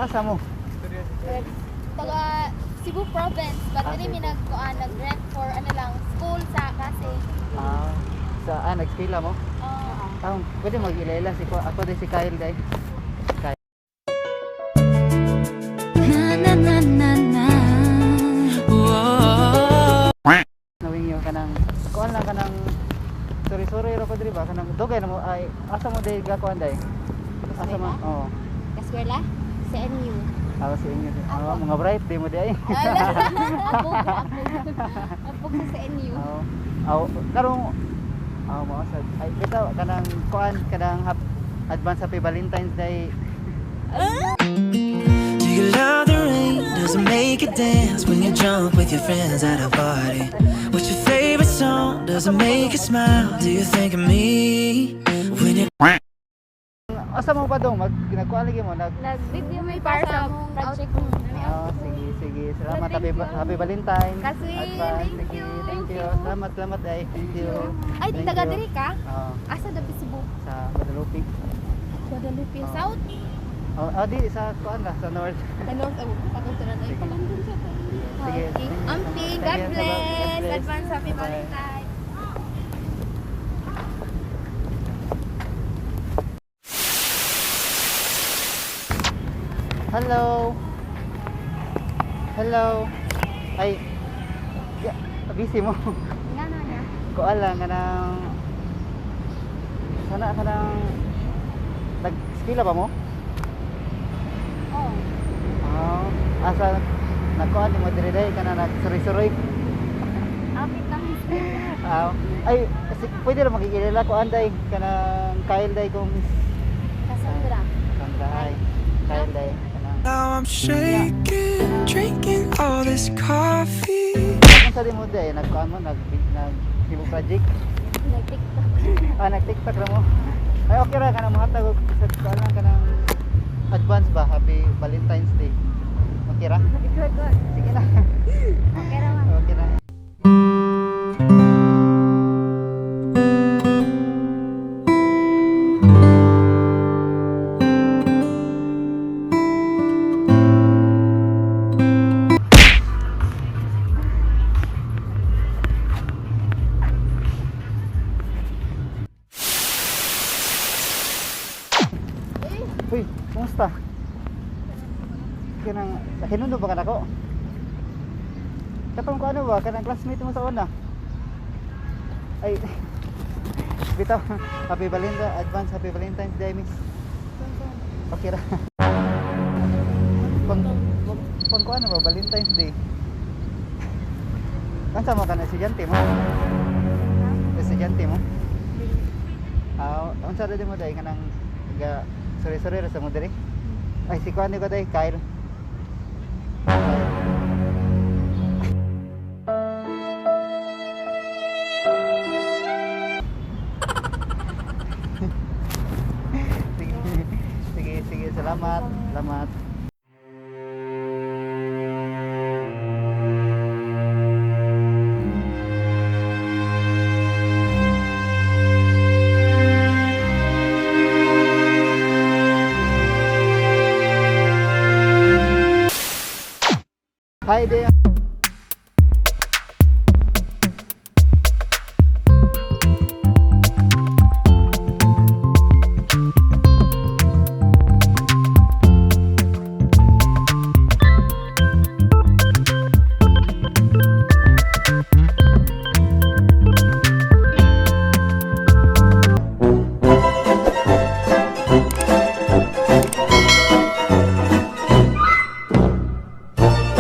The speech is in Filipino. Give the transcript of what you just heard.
asa mo? Taga Cebu Province, but Ah, dili mi Cebu. nag-rent for ano lang, school sa kasi. Nag-eskwela mo? Pwede mag-ilayla ako din si Kyle day. Kyle. Knowing you kanang kuan lang kanang sorry ro ko diri ba kanang dugay na mo ay asa mo day gakuan day? Asa mo? Eskwela? Oo. Eskwela? Sa NU. Sa inyo. Mga bright di mo di ay. Apog sa NU. Karong mo sa ay bitaw kanang kuan kanang advance happy Valentine's Day. Do you love the rain? Does it make you dance when you're drunk with your friends at a party? What's your favorite song? Does it make you smile? Do you think of me when you Asa mo ba dong nagkuan lagi mo Nag-video may para sa project mo. sige. Salamat happy Valentine. Kasi, Advance, thank sige, you. Thank you. Salamat ay. Thank you. Ay, Thank taga you. diri ka? Oo. Asa dapat Cebu? Sa Guadalupe. Guadalupe Oo. South. Di sa kuan sa north. Ano sa pagkuturan ay kalandon sa to. Sige. Amping, Sige, God God bless. bless. Advance happy Bye. Valentine. Hello. Ay. Busy mo. Ngano niya? Kuan lang kanang sana kanang nag-eskwela ba mo? Oh. Asa nagkuan mo diri day kana nagsuri-suri. Apit lang. Ay pwede ra magkikilala ko anday kanang Kyle day kung Cassandra. Sandra ay Kyle day kanang Now I'm shaking, drinking all this coffee. kung sa di mo day nagkuan mo nag Cebu project Nag-TikTok. nag-TikTok ra mo. Ay okay ra kanang mahatag og sa kuan lang kanang advance ba happy Valentine's Day. Okay ra? Good. Sige na. Okay ra man. Okay na. Uy, kumusta? Kanang nakinundo ba ka nako? Katong ko ano ba? Kanang classmate mo sa una? Ay, bitaw, happy Valentine, advance happy Valentine's Day, miss. Okay ra. Pang ko ano ba? Valentine's Day. Kansa mo ka na estudyante mo? Estudyante mo? Ang sarili mo dahil kanang sorry ra sa mo diri. Ay si Kuan ko dahil Kyle.